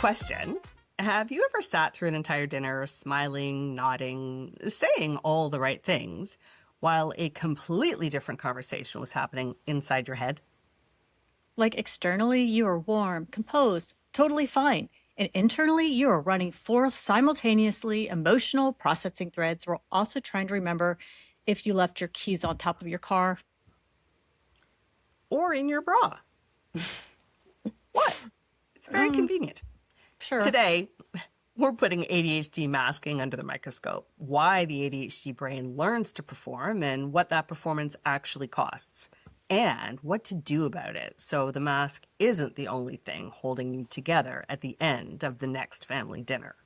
Question. Have you ever sat through an entire dinner smiling, nodding, saying all the right things, while a completely different conversation was happening inside your head? Like externally, you are warm, composed, totally fine. And internally, you are running four simultaneously emotional processing threads. We're also trying to remember if you left your keys on top of your car. Or in your bra? What? It's very convenient. Sure. Today, we're putting ADHD masking under the microscope, why the ADHD brain learns to perform and what that performance actually costs, and what to do about it so the mask isn't the only thing holding you together at the end of the next family dinner.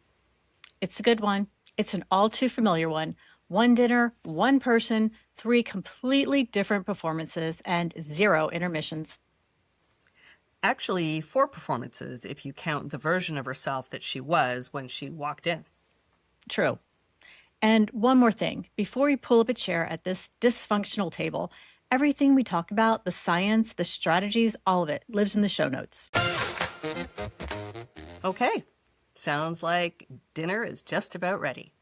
It's a good one. It's an all too familiar one. One dinner, one person, three completely different performances, and zero intermissions. Actually, 4 performances if you count the version of herself that she was when she walked in. True. And one more thing before you pull up a chair at this dysfunctional table, everything we talk about, the science, the strategies, all of it lives in the show notes. Okay, sounds like dinner is just about ready.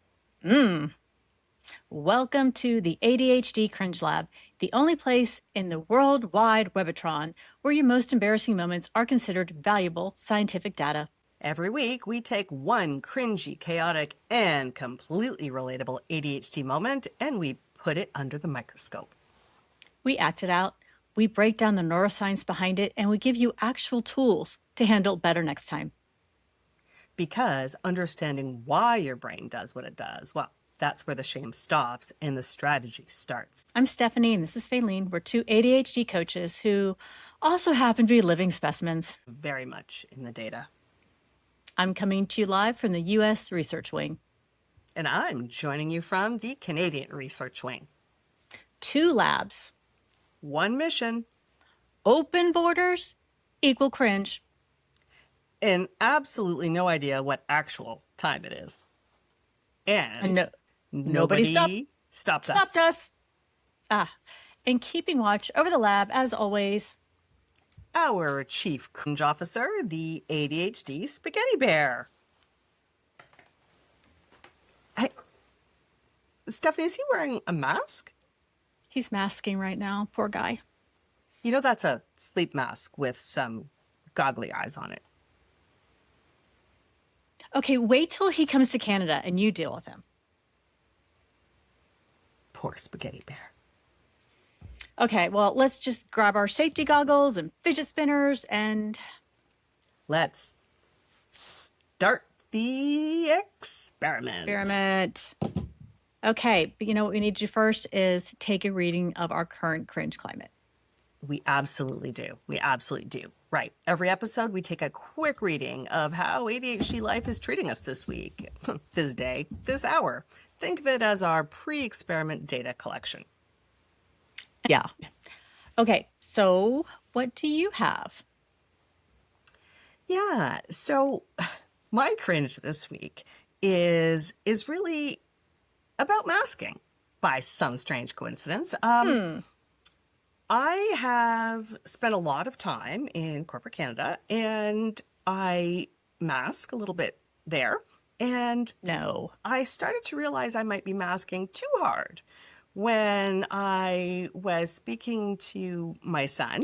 Welcome to the ADHD Cringe Lab, the only place in the worldwide Webitron where your most embarrassing moments are considered valuable scientific data. Every week, we take one cringy, chaotic, and completely relatable ADHD moment and we put it under the microscope. We act it out, we break down the neuroscience behind it, and we give you actual tools to handle it better next time. Because understanding why your brain does what it does, well, that's where the shame stops and the strategy starts. I'm Stephanie, and this is Faylene. We're two ADHD coaches who also happen to be living specimens. Very much in the data. I'm coming to you live from the U.S. Research Wing. And I'm joining you from the Canadian Research Wing. 2 labs. 1 mission. Open borders equal cringe. And absolutely no idea what actual time it is. And nobody stopped us. And keeping watch over the lab, as always, Our chief cringe officer, the ADHD Spaghetti Bear. Hey, Stephanie, is he wearing a mask? he's masking right now. Poor guy. You know that's a sleep mask with some goggly eyes on it. Okay, wait till he comes to Canada and you deal with him. Poor Spaghetti Bear. Okay, well, let's just grab our safety goggles and fidget spinners and... Let's start the experiment. Okay, but you know what we need to do first is take a reading of our current cringe climate. We absolutely do. We absolutely do. Right. Every episode, we take a quick reading of how ADHD life is treating us this week, this day, this hour. Think of it as our pre-experiment data collection. Yeah. Okay, so what do you have? Yeah. So my cringe this week is really about masking by some strange coincidence. I have spent a lot of time in corporate Canada and I mask a little bit there. And No. I started to realize I might be masking too hard when I was speaking to my son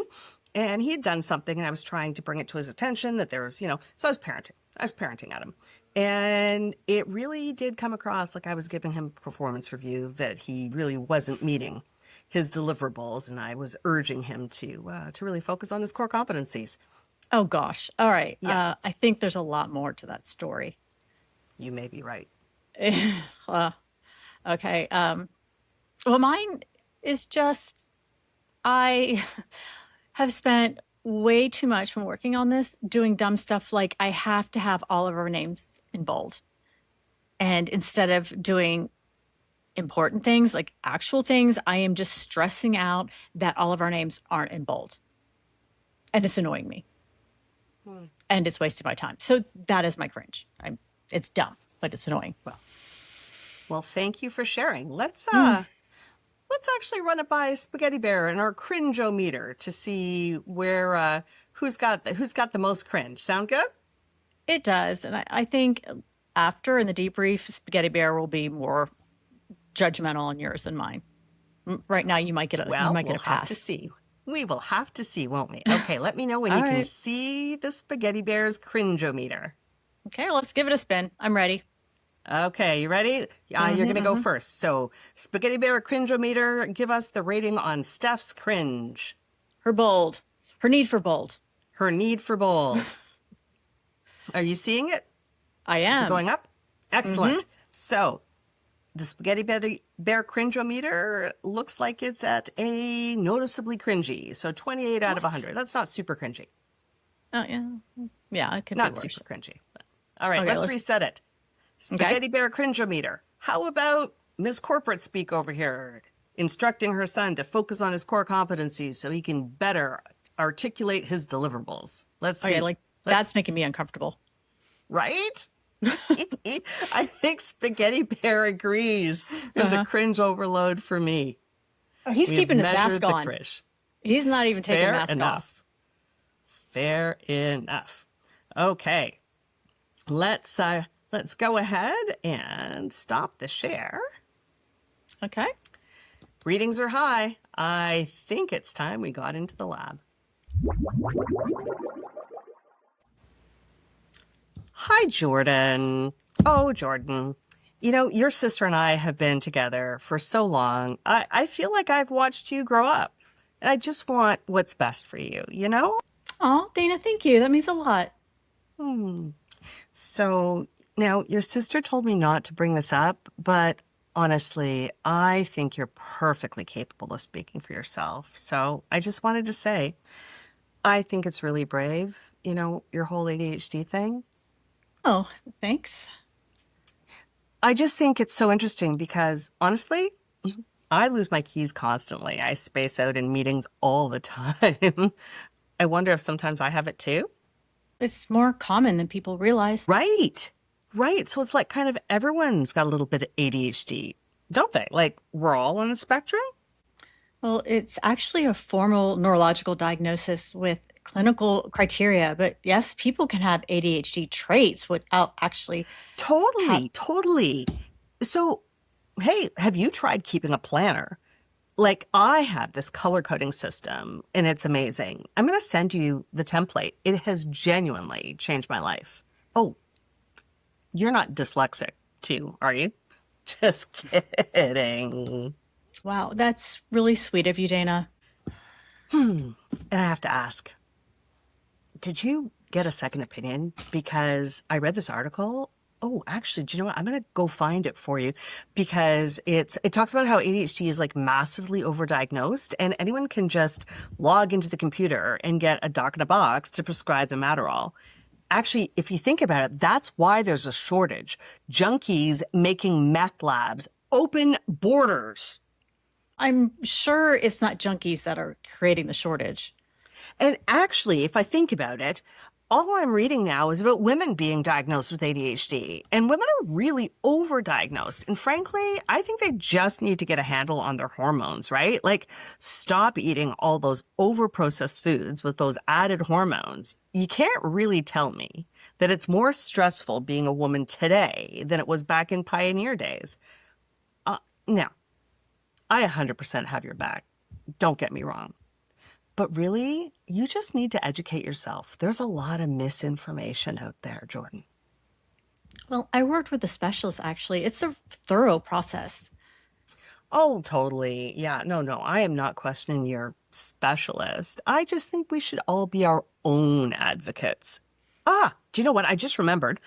and he had done something and I was trying to bring it to his attention that there was, so I was parenting at him. And it really did come across like I was giving him a performance review that he really wasn't meeting his deliverables, and I was urging him to really focus on his core competencies. Oh, gosh. All right. Yeah. I think there's a lot more to that story. You may be right. Okay. Well, mine is just I have spent way too much when working on this doing dumb stuff like I have to have all of our names in bold. And instead of doing important things, like actual things, I am just stressing out that all of our names aren't in bold. And it's annoying me. And it's wasting my time. So that is my cringe. It's dumb, but it's annoying. Well, thank you for sharing. Let's actually run it by Spaghetti Bear and our cringe-o-meter to see where who's got the most cringe. Sound good? It does. And I think after in the debrief, Spaghetti Bear will be more judgmental on yours than mine. Right now, you Well, might get we'll a have to pass. see. We will have to see, won't we? Okay, let me know when All you can right. see the Spaghetti Bear's cringeometer. Okay, let's give it a spin. I'm ready. Okay, you ready? You're going to go Hmm. first. So, Spaghetti Bear cringeometer, give us the rating on Steph's cringe. Her bold. Her need for bold. Her need for bold. Are you seeing it? I Is it am. going up? Hmm. Excellent. So, the Spaghetti Bear cringeometer looks like it's at a noticeably cringy. So 28 out of What? 100. That's not super cringy. Oh, yeah. Yeah, it could be Not worse. super cringy. All right, Okay, let's let's. reset it. Okay. Spaghetti Bear cringeometer. How about Miss Corporate speak over here, instructing her son to focus on his core competencies so he can better articulate his deliverables? Let's Okay, see. like that's making me uncomfortable. Right? I think Spaghetti Bear agrees. There's a Uh-huh. cringe overload for me. Oh, he's We have keeping his mask measured the on. cringe. He's not even taking the Fair mask off. enough. Fair enough. Okay. Let's go ahead and stop the share. Okay. Readings are high. I think it's time we got into the lab. Hi, Jordan. Oh, Jordan. You know, your sister and I have been together for so long. I feel like I've watched you grow up. And I just want what's best for you, you know? Oh, Dana, thank you. That means a lot. Hmm. So now your sister told me not to bring this up, but honestly, I think you're perfectly capable of speaking for yourself. So I just wanted to say, I think it's really brave, you know, your whole ADHD thing. Oh, thanks. I just think it's so interesting because honestly, I lose my keys constantly. I space out in meetings all the time. I wonder if sometimes I have it too. It's more common than people realize. Right. Right. So it's like kind of everyone's got a little bit of ADHD, don't they? Like we're all on the spectrum? Well, it's actually a formal neurological diagnosis with clinical criteria, but yes, people can have ADHD traits without actually have. Totally. Totally. So, hey, have you tried keeping a planner? Like I have this color coding system and it's amazing. I'm going to send you the template. It has genuinely changed my life. Oh, you're not dyslexic too, are you? Just kidding. Wow, that's really sweet of you, Dana. And I have to ask, did you get a second opinion? Because I read this article. Oh, actually, do you know what? I'm gonna go find it for you because it talks about how ADHD is like massively overdiagnosed, and anyone can just log into the computer and get a doc in a box to prescribe them Adderall. Actually, if you think about it, that's why there's a shortage. Junkies making meth labs, open borders. I'm sure it's not junkies that are creating the shortage. And actually, if I think about it, all I'm reading now is about women being diagnosed with ADHD. And women are really overdiagnosed. And frankly, I think they just need to get a handle on their hormones, right? Like, stop eating all those overprocessed foods with those added hormones. You can't really tell me that it's more stressful being a woman today than it was back in pioneer days. Now, I 100% have your back. Don't get me wrong. But really, you just need to educate yourself. There's a lot of misinformation out there, Jordan. Well, I worked with a specialist actually. It's a thorough process. Oh, totally. Yeah, no, I am not questioning your specialist. I just think we should all be our own advocates. Do you know what? I just remembered.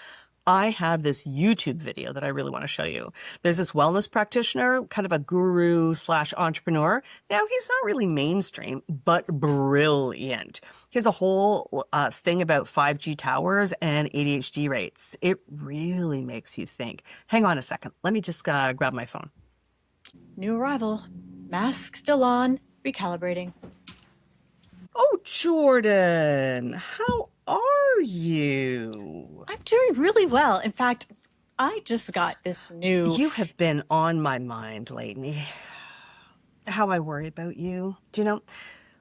I have this YouTube video that I really want to show you. There's this wellness practitioner, kind of a guru slash entrepreneur. Now, he's not really mainstream, but brilliant. He has a whole thing about 5G towers and ADHD rates. It really makes you think. Hang on a second. Let me just grab my phone. New arrival. Mask still on. Recalibrating. Oh, Jordan, how are you? I'm doing really well. In fact, I just got this new. You have been on my mind lately. How I worry about you. Do you know,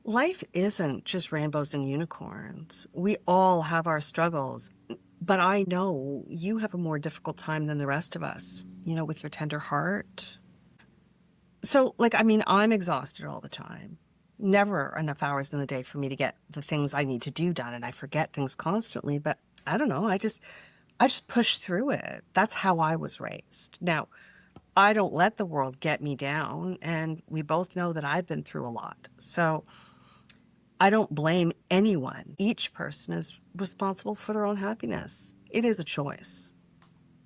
life isn't just rainbows and unicorns. We all have our struggles. But I know you have a more difficult time than the rest of us, with your tender heart. So, I'm exhausted all the time. Never enough hours in the day for me to get the things I need to do done, and I forget things constantly, but I don't know, I just push through it. That's how I was raised. Now, I don't let the world get me down, and we both know that I've been through a lot. So, I don't blame anyone. Each person is responsible for their own happiness. It is a choice.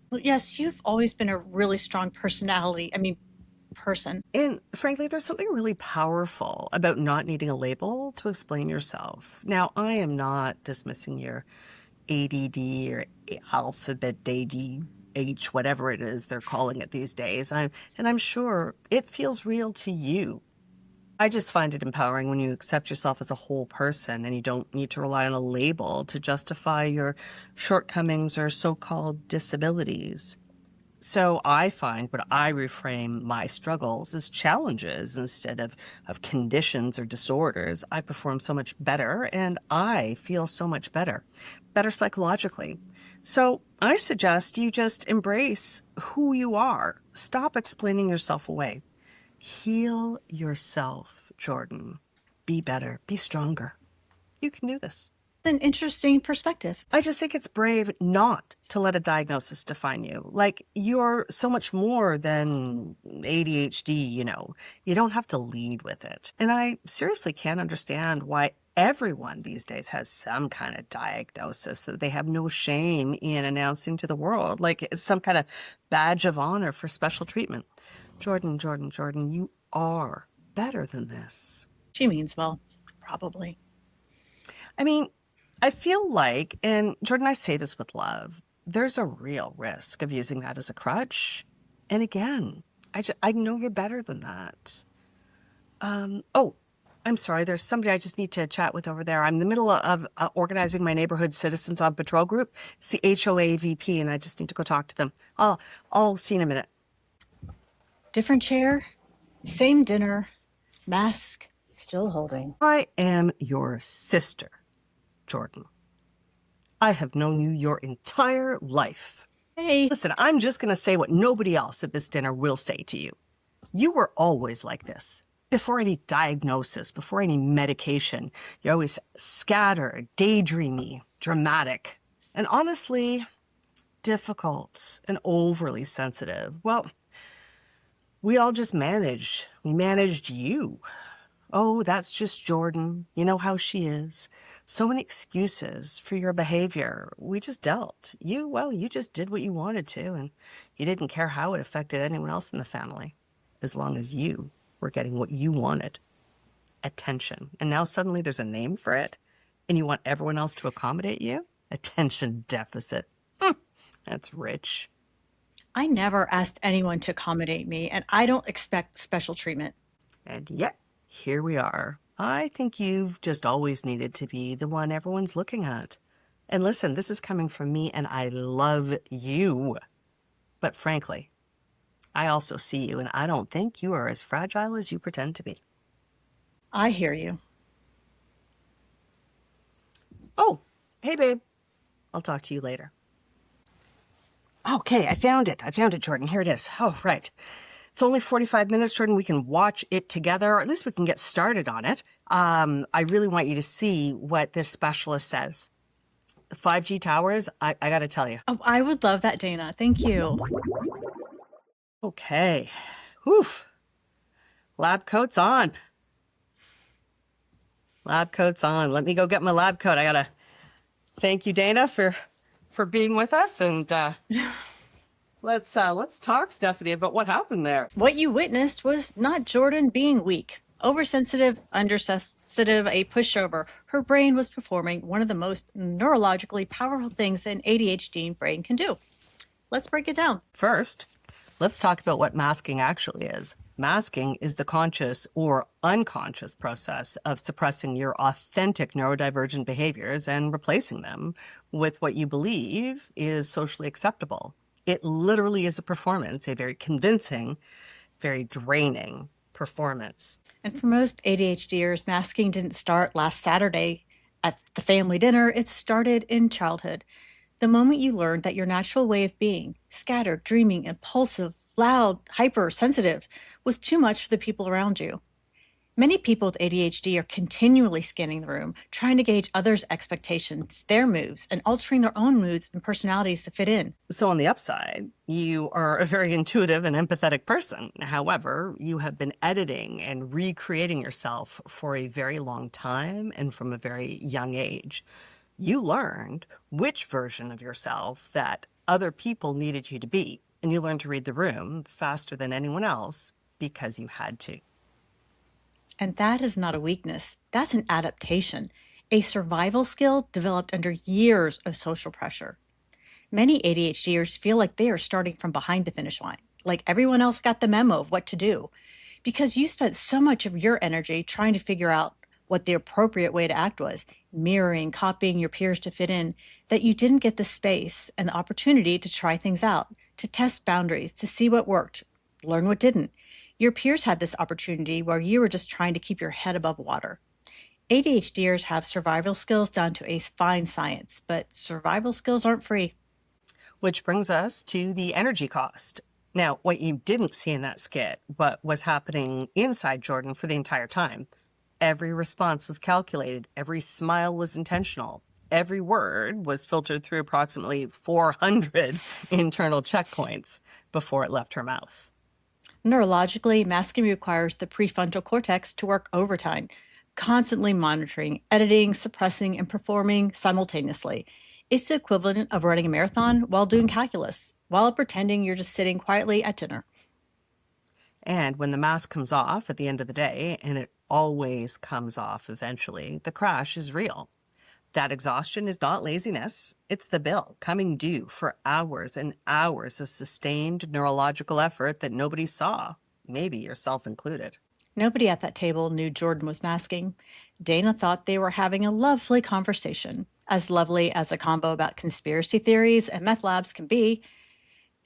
Well, yes, you've always been a really strong personality. I mean, person. And frankly, there's something really powerful about not needing a label to explain yourself. Now, I am not dismissing your ADD or alphabet ADH, whatever it is they're calling it these days. I'm sure it feels real to you. I just find it empowering when you accept yourself as a whole person and you don't need to rely on a label to justify your shortcomings or so-called disabilities. So I find when I reframe my struggles as challenges instead of conditions or disorders, I perform so much better and I feel so much better psychologically. So I suggest you just embrace who you are. Stop explaining yourself away. Heal yourself, Jordan. Be better. Be stronger. You can do this. An interesting perspective. I just think it's brave not to let a diagnosis define you. Like, you're so much more than ADHD, You don't have to lead with it. And I seriously can't understand why everyone these days has some kind of diagnosis that they have no shame in announcing to the world. Like it's some kind of badge of honor for special treatment. Jordan, you are better than this. She means well, probably. I mean, I feel like, and Jordan, I say this with love, there's a real risk of using that as a crutch. And again, I know you're better than that. Oh, I'm sorry. There's somebody I just need to chat with over there. I'm in the middle of organizing my neighborhood citizens on patrol group. It's the HOA VP, and I just need to go talk to them. I'll see you in a minute. Different chair, same dinner, mask still holding. I am your sister, Jordan. I have known you your entire life. Hey. Listen, I'm just going to say what nobody else at this dinner will say to you. You were always like this. Before any diagnosis, before any medication, you're always scattered, daydreamy, dramatic, and honestly, difficult and overly sensitive. Well, we all just managed. We managed you. Oh, that's just Jordan. You know how she is. So many excuses for your behavior. We just dealt. You just did what you wanted to, and you didn't care how it affected anyone else in the family, as long as you were getting what you wanted. Attention. And now suddenly there's a name for it, and you want everyone else to accommodate you? Attention deficit. That's rich. I never asked anyone to accommodate me, and I don't expect special treatment. And yet, here we are. I think you've just always needed to be the one everyone's looking at. And listen, this is coming from me, and I love you. But frankly, I also see you, and I don't think you are as fragile as you pretend to be. I hear you. Oh, hey, babe. I'll talk to you later. Okay, I found it, Jordan. Here it is. Oh, right. It's only 45 minutes, Jordan. We can watch it together, or at least we can get started on it. I really want you to see what this specialist says. The 5G towers, I got to tell you. Oh, I would love that, Dana. Thank you. Okay. Whew. Lab coat's on. Lab coat's on. Let me go get my lab coat. I got to thank you, Dana, for being with us, and let's talk, Stephanie, about what happened there. What you witnessed was not Jordan being weak, oversensitive, undersensitive, a pushover. Her brain was performing one of the most neurologically powerful things an ADHD brain can do. Let's break it down. First, let's talk about what masking actually is. Masking is the conscious or unconscious process of suppressing your authentic neurodivergent behaviors and replacing them with what you believe is socially acceptable. It literally is a performance, a very convincing, very draining performance. And for most ADHDers, masking didn't start last Saturday at the family dinner. It started in childhood. The moment you learned that your natural way of being, scattered, dreaming, impulsive, loud, hypersensitive, was too much for the people around you. Many people with ADHD are continually scanning the room, trying to gauge others' expectations, their moves, and altering their own moods and personalities to fit in. So on the upside, you are a very intuitive and empathetic person. However, you have been editing and recreating yourself for a very long time and from a very young age. You learned which version of yourself that other people needed you to be, and you learned to read the room faster than anyone else because you had to. And that is not a weakness. That's an adaptation, a survival skill developed under years of social pressure. Many ADHDers feel like they are starting from behind the finish line, like everyone else got the memo of what to do, because you spent so much of your energy trying to figure out what the appropriate way to act was, mirroring, copying your peers to fit in, that you didn't get the space and the opportunity to try things out, to test boundaries, to see what worked, learn what didn't. Your peers had this opportunity where you were just trying to keep your head above water. ADHDers have survival skills down to a fine science, but survival skills aren't free. Which brings us to the energy cost. Now, what you didn't see in that skit, but was happening inside Jordan for the entire time. Every response was calculated. Every smile was intentional. Every word was filtered through approximately 400 internal checkpoints before it left her mouth. Neurologically, masking requires the prefrontal cortex to work overtime, constantly monitoring, editing, suppressing, and performing simultaneously. It's the equivalent of running a marathon while doing calculus, while pretending you're just sitting quietly at dinner. And when the mask comes off at the end of the day, and it always comes off eventually, the crash is real. That exhaustion is not laziness. It's the bill coming due for hours and hours of sustained neurological effort that nobody saw, maybe yourself included. Nobody at that table knew Jordan was masking. Dana thought they were having a lovely conversation, as lovely as a combo about conspiracy theories and meth labs can be.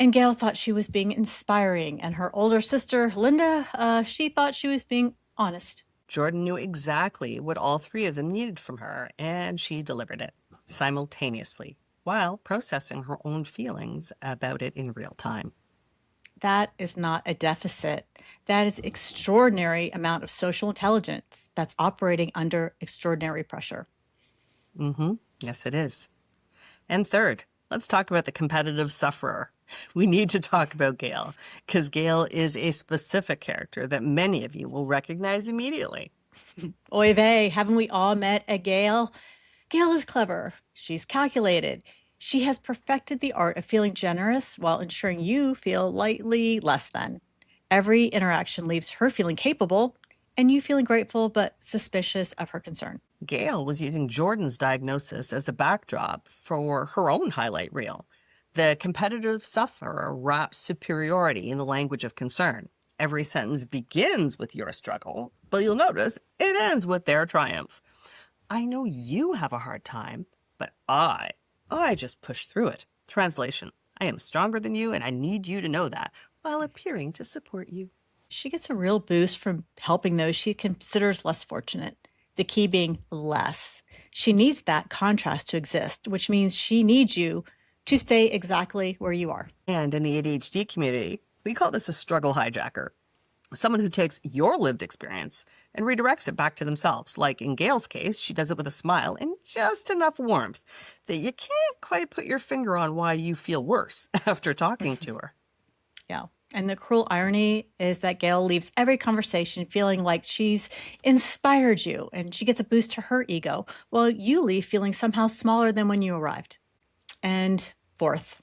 And Gail thought she was being inspiring, and her older sister, Linda, she thought she was being honest. Jordan knew exactly what all three of them needed from her, and she delivered it simultaneously while processing her own feelings about it in real time. That is not a deficit. That is extraordinary amount of social intelligence that's operating under extraordinary pressure. Yes, it is. And third, let's talk about the competitive sufferer. We need to talk about Gail, because Gail is a specific character that many of you will recognize immediately. Oy vey, haven't we all met a Gail? Gail is clever. She's calculated. She has perfected the art of feeling generous while ensuring you feel lightly less than. Every interaction leaves her feeling capable and you feeling grateful but suspicious of her concern. Gail was using Jordan's diagnosis as a backdrop for her own highlight reel. The competitive sufferer wraps superiority in the language of concern. Every sentence begins with your struggle, but you'll notice it ends with their triumph. I know you have a hard time, but I just push through it. Translation: I am stronger than you and I need you to know that, while appearing to support you. She gets a real boost from helping those she considers less fortunate. The key being less. She needs that contrast to exist, which means she needs you to stay exactly where you are. And in the ADHD community, we call this a struggle hijacker. Someone who takes your lived experience and redirects it back to themselves. Like in Gail's case, she does it with a smile and just enough warmth that you can't quite put your finger on why you feel worse after talking to her. Yeah. And the cruel irony is that Gail leaves every conversation feeling like she's inspired you and she gets a boost to her ego, while you leave feeling somehow smaller than when you arrived. And fourth,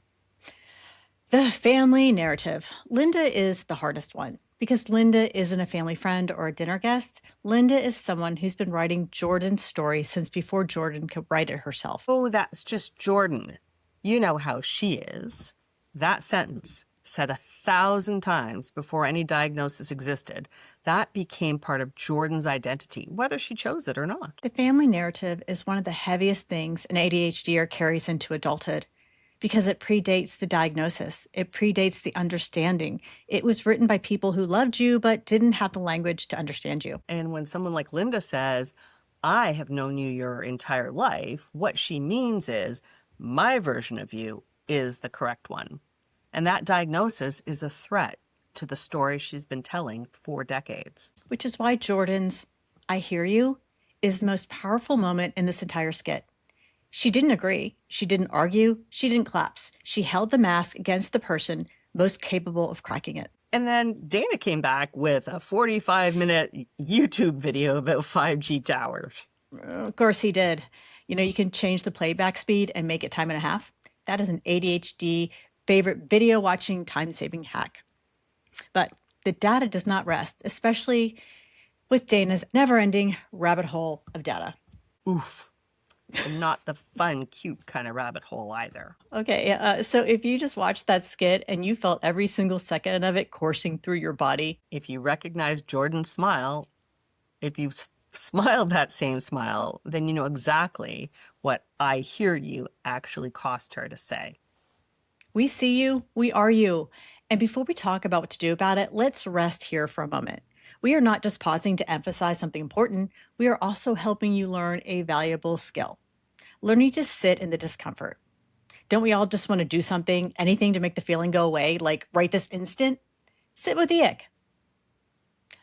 the family narrative. Linda is the hardest one because Linda isn't a family friend or a dinner guest. Linda is someone who's been writing Jordan's story since before Jordan could write it herself. Oh, that's just Jordan. You know how she is. That sentence, said 1,000 times before any diagnosis existed, that became part of Jordan's identity, whether she chose it or not. The family narrative is one of the heaviest things an ADHDer carries into adulthood because it predates the diagnosis. It predates the understanding. It was written by people who loved you but didn't have the language to understand you. And when someone like Linda says, I have known you your entire life, what she means is, My version of you is the correct one. And that diagnosis is a threat to the story she's been telling for decades. Which is why Jordan's "I hear you" is the most powerful moment in this entire skit. She didn't agree. She didn't argue. She didn't collapse. She held the mask against the person most capable of cracking it. And then Dana came back with a 45-minute YouTube video about 5G towers. Of course he did. You know, you can change the playback speed and make it time and a half. That is an ADHD favorite video watching time-saving hack. But the data does not rest, especially with Dana's never-ending rabbit hole of data. Oof. And not the fun, cute kind of rabbit hole either. Okay, so if you just watched that skit and you felt every single second of it coursing through your body. If you recognize Jordan's smile, if you smiled that same smile, then you know exactly what "I hear you" actually cost her to say. We see you, we are you. And before we talk about what to do about it, let's rest here for a moment. We are not just pausing to emphasize something important, we are also helping you learn a valuable skill. Learning to sit in the discomfort. Don't we all just want to do something, anything to make the feeling go away, like right this instant? Sit with the ick.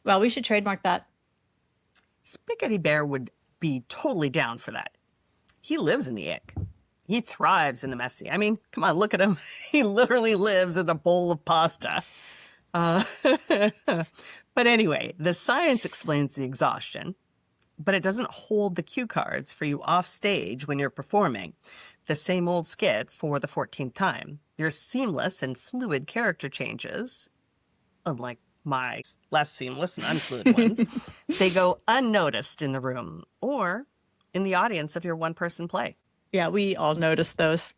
Well, we should trademark that. Spaghetti Bear would be totally down for that. He lives in the ick. He thrives in the messy. I mean, come on, look at him. He literally lives in a bowl of pasta. But anyway, the science explains the exhaustion, but it doesn't hold the cue cards for you off stage when you're performing the same old skit for the 14th time. Your seamless and fluid character changes, unlike my less seamless and unfluid ones, they go unnoticed in the room or in the audience of your one-person play. Yeah, we all noticed those.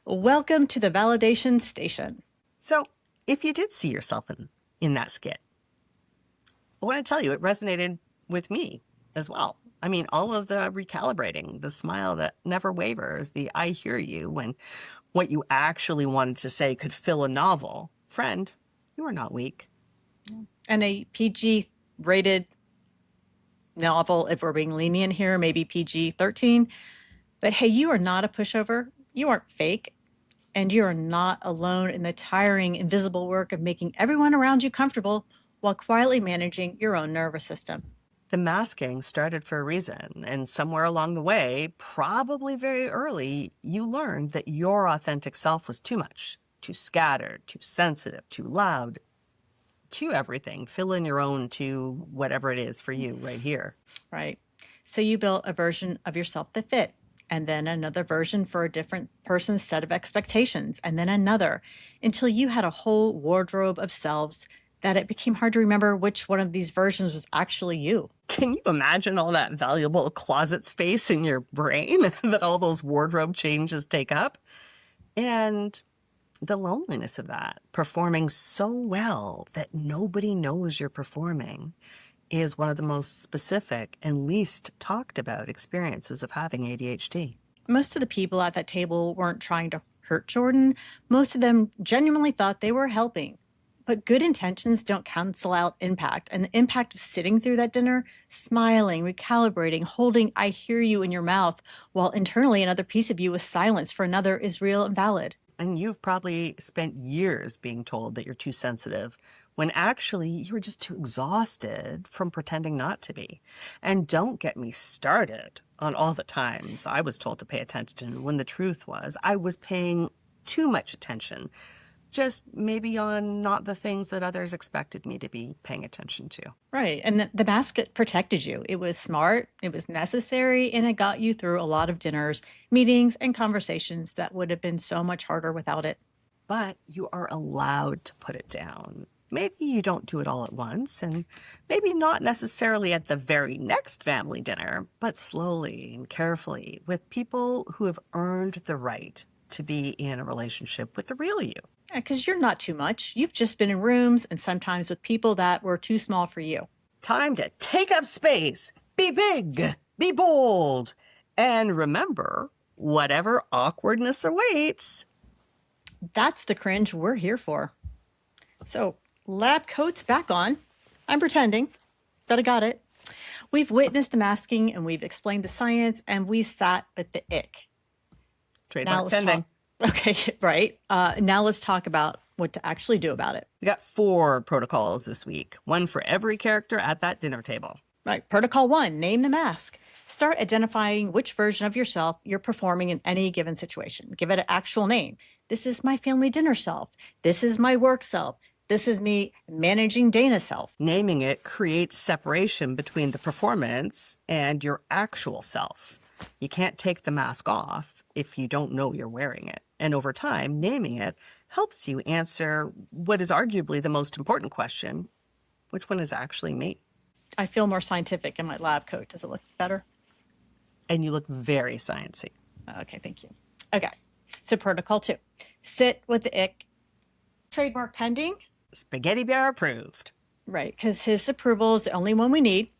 Welcome to the validation station. So if you did see yourself in that skit, I want to tell you it resonated with me as well. I mean, all of the recalibrating, the smile that never wavers, the "I hear you" when what you actually wanted to say could fill a novel. Friend, you are not weak. And a PG rated novel, if we're being lenient here, maybe PG-13. But hey, you are not a pushover. You aren't fake. And you are not alone in the tiring, invisible work of making everyone around you comfortable while quietly managing your own nervous system. The masking started for a reason, and somewhere along the way, probably very early, you learned that your authentic self was too much, too scattered, too sensitive, too loud, too everything. Fill in your own to whatever it is for you right here. Right. So you built a version of yourself that fit, and then another version for a different person's set of expectations, and then another, until you had a whole wardrobe of selves that it became hard to remember which one of these versions was actually you. Can you imagine all that valuable closet space in your brain that all those wardrobe changes take up? And the loneliness of that, performing so well that nobody knows you're performing, is one of the most specific and least talked about experiences of having ADHD. Most of the people at that table weren't trying to hurt Jordan. Most of them genuinely thought they were helping. But good intentions don't cancel out impact. And the impact of sitting through that dinner, smiling, recalibrating, holding "I hear you" in your mouth, while internally another piece of you was silenced for another, is real and valid. And you've probably spent years being told that you're too sensitive, when actually you were just too exhausted from pretending not to be. And don't get me started on all the times I was told to pay attention when the truth was I was paying too much attention, just maybe on not the things that others expected me to be paying attention to. Right. And the basket protected you. It was smart, it was necessary, and it got you through a lot of dinners, meetings, and conversations that would have been so much harder without it. But you are allowed to put it down. Maybe you don't do it all at once, and maybe not necessarily at the very next family dinner, but slowly and carefully with people who have earned the right to be in a relationship with the real you. Yeah, because you're not too much. You've just been in rooms and sometimes with people that were too small for you. Time to take up space, be big, be bold, and remember, whatever awkwardness awaits. That's the cringe we're here for. So, lab coat's back on. I'm pretending, but I got it. We've witnessed the masking and we've explained the science and we sat with the ick. Trademark pending. Okay, right. Now let's talk about what to actually do about it. We got 4 protocols this week, one for every character at that dinner table. Right. Protocol 1, name the mask. Start identifying which version of yourself you're performing in any given situation. Give it an actual name. This is my family dinner self. This is my work self. This is me managing Dana self. Naming it creates separation between the performance and your actual self. You can't take the mask off if you don't know you're wearing it. And over time, naming it helps you answer what is arguably the most important question: which one is actually me? I feel more scientific in my lab coat. Does it look better? And you look very sciencey. Okay, thank you. Okay, so protocol 2, sit with the ick. Trademark pending. Spaghetti Bear approved. Right, because his approval is the only one we need.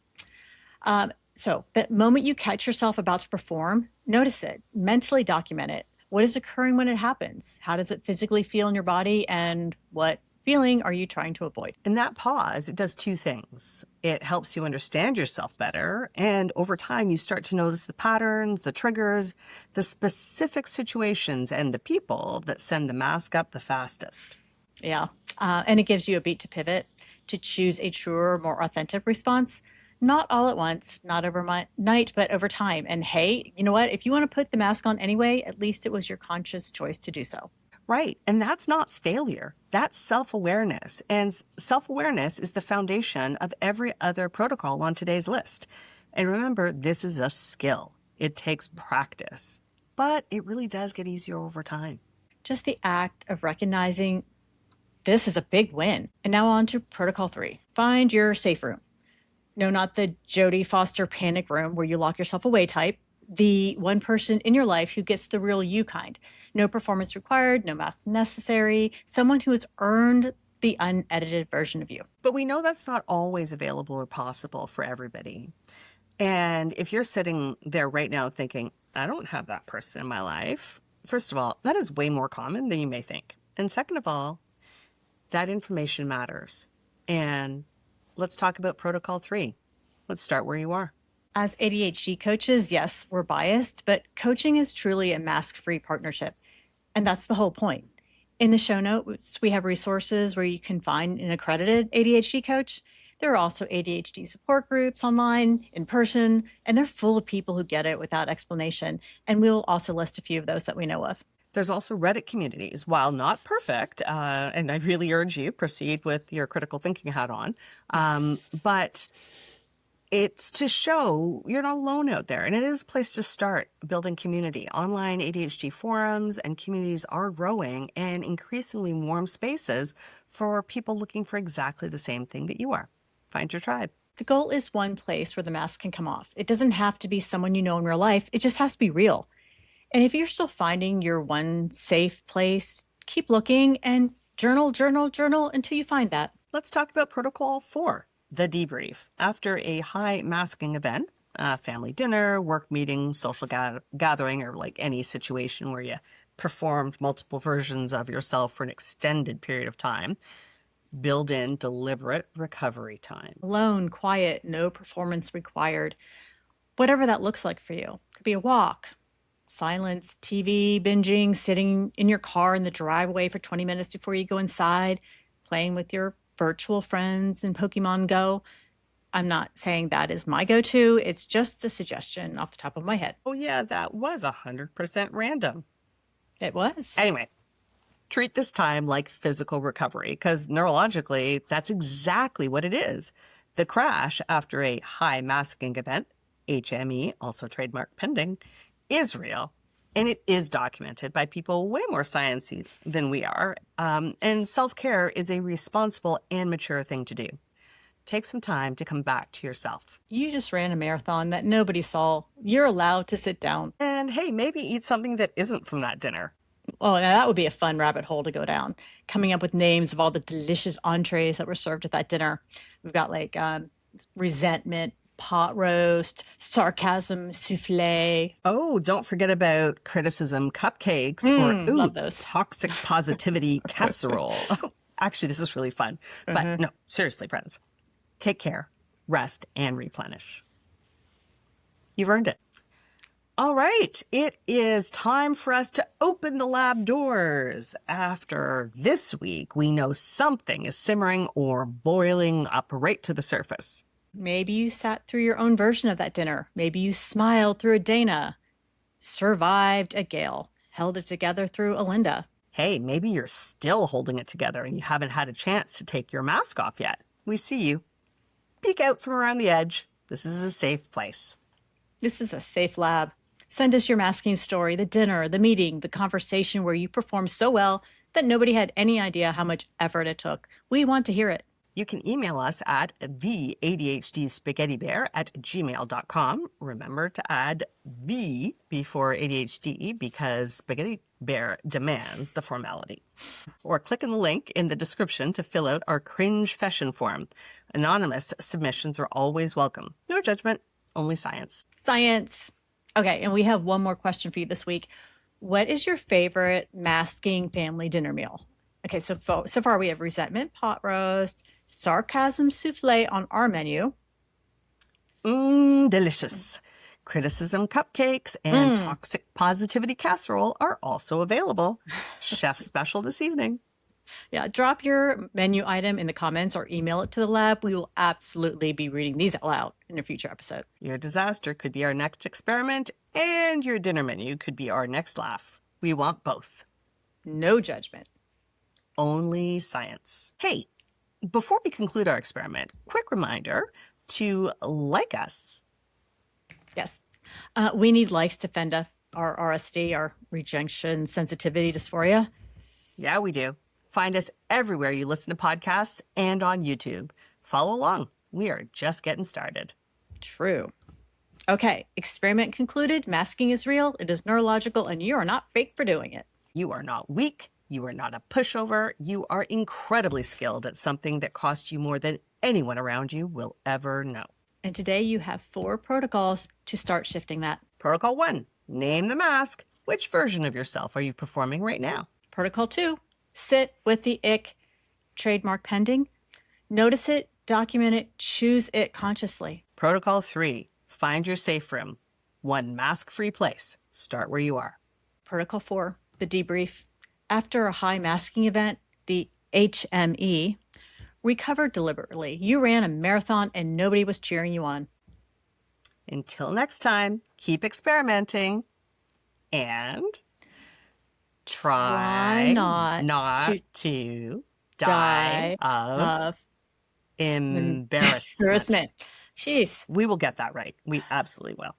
So that moment you catch yourself about to perform, notice it, mentally document it. What is occurring when it happens? How does it physically feel in your body? And what feeling are you trying to avoid? In that pause, it does 2 things. It helps you understand yourself better, and over time you start to notice the patterns, the triggers, the specific situations, and the people that send the mask up the fastest. Yeah, and it gives you a beat to pivot, to choose a truer, more authentic response. Not all at once, not overnight, but over time. And hey, you know what? If you want to put the mask on anyway, at least it was your conscious choice to do so. Right. And that's not failure. That's self-awareness. And self-awareness is the foundation of every other protocol on today's list. And remember, this is a skill. It takes practice, but it really does get easier over time. Just the act of recognizing this is a big win. And now on to protocol 3. Find your safe room. No, not the Jodie Foster panic room where you lock yourself away type. The one person in your life who gets the real you kind. No performance required, no math necessary. Someone who has earned the unedited version of you. But we know that's not always available or possible for everybody. And if you're sitting there right now thinking, I don't have that person in my life, first of all, that is way more common than you may think. And second of all, that information matters. And let's talk about protocol 3. Let's start where you are. As ADHD coaches, yes, we're biased, but coaching is truly a mask-free partnership. And that's the whole point. In the show notes, we have resources where you can find an accredited ADHD coach. There are also ADHD support groups online, in person, and they're full of people who get it without explanation. And we'll also list a few of those that we know of. There's also Reddit communities. While not perfect, and I really urge you, proceed with your critical thinking hat on, but it's to show you're not alone out there. And it is a place to start building community. Online ADHD forums and communities are growing, and increasingly warm spaces for people looking for exactly the same thing that you are. Find your tribe. The goal is one place where the mask can come off. It doesn't have to be someone you know in real life. It just has to be real. And if you're still finding your one safe place, keep looking and journal until you find that. Let's talk about protocol 4, the debrief. After a high masking event, family dinner, work meeting, social gathering, or like any situation where you performed multiple versions of yourself for an extended period of time, build in deliberate recovery time. Alone, quiet, no performance required. Whatever that looks like for you. Could be a walk, silence, TV, binging, sitting in your car in the driveway for 20 minutes before you go inside, playing with your virtual friends in Pokemon Go. I'm not saying that is my go-to. It's just a suggestion off the top of my head. Oh yeah, that was 100% random. It was. Anyway, treat this time like physical recovery, because neurologically, that's exactly what it is. The crash after a high masking event, HME, also trademark pending, is real, and it is documented by people way more sciencey than we are. And self-care is a responsible and mature thing to do. Take some time to come back to yourself. You just ran a marathon that nobody saw. You're allowed to sit down. And hey, maybe eat something that isn't from that dinner. Oh, now that would be a fun rabbit hole to go down. Coming up with names of all the delicious entrees that were served at that dinner. We've got like resentment, pot roast, sarcasm, souffle. Oh, don't forget about criticism cupcakes or love those. Toxic positivity casserole. Actually, this is really fun. But no, seriously, friends, take care, rest, and replenish. You've earned it. All right, it is time for us to open the lab doors. After this week, we know something is simmering or boiling up right to the surface. Maybe you sat through your own version of that dinner. Maybe you smiled through a Dana, survived a Gale, held it together through a Linda. Hey, maybe you're still holding it together and you haven't had a chance to take your mask off yet. We see you. Peek out from around the edge. This is a safe place. This is a safe lab. Send us your masking story, the dinner, the meeting, the conversation where you performed so well that nobody had any idea how much effort it took. We want to hear it. You can email us at the ADHDspaghettibear@gmail.com. Remember to add the before ADHD because Spaghetti Bear demands the formality. Or click on the link in the description to fill out our cringe fashion form. Anonymous submissions are always welcome. No judgment, only science. Science. Okay, and we have one more question for you this week. What is your favorite masking family dinner meal? Okay, so far we have resentment pot roast, sarcasm souffle on our menu. Delicious. Criticism cupcakes and toxic positivity casserole are also available. Chef special this evening. Yeah, drop your menu item in the comments or email it to the lab. We will absolutely be reading these out loud in a future episode. Your disaster could be our next experiment, and your dinner menu could be our next laugh. We want both. No judgment. Only science. Hey, before we conclude our experiment, quick reminder to like us. Yes. We need likes to fend off our RSD, our rejection sensitivity dysphoria. Yeah, we do. Find us everywhere you listen to podcasts and on YouTube. Follow along. We are just getting started. True. Okay, experiment concluded. Masking is real, it is neurological, and you are not fake for doing it. You are not weak. You are not a pushover. You are incredibly skilled at something that costs you more than anyone around you will ever know. And today you have 4 protocols to start shifting that. Protocol 1, name the mask. Which version of yourself are you performing right now? Protocol 2, sit with the ick, trademark pending. Notice it, document it, choose it consciously. Protocol 3, find your safe room. One mask-free place. Start where you are. Protocol 4, the debrief. After a high masking event, the HME, recover deliberately. You ran a marathon and nobody was cheering you on. Until next time, keep experimenting and try not to die of embarrassment. Jeez. We will get that right. We absolutely will.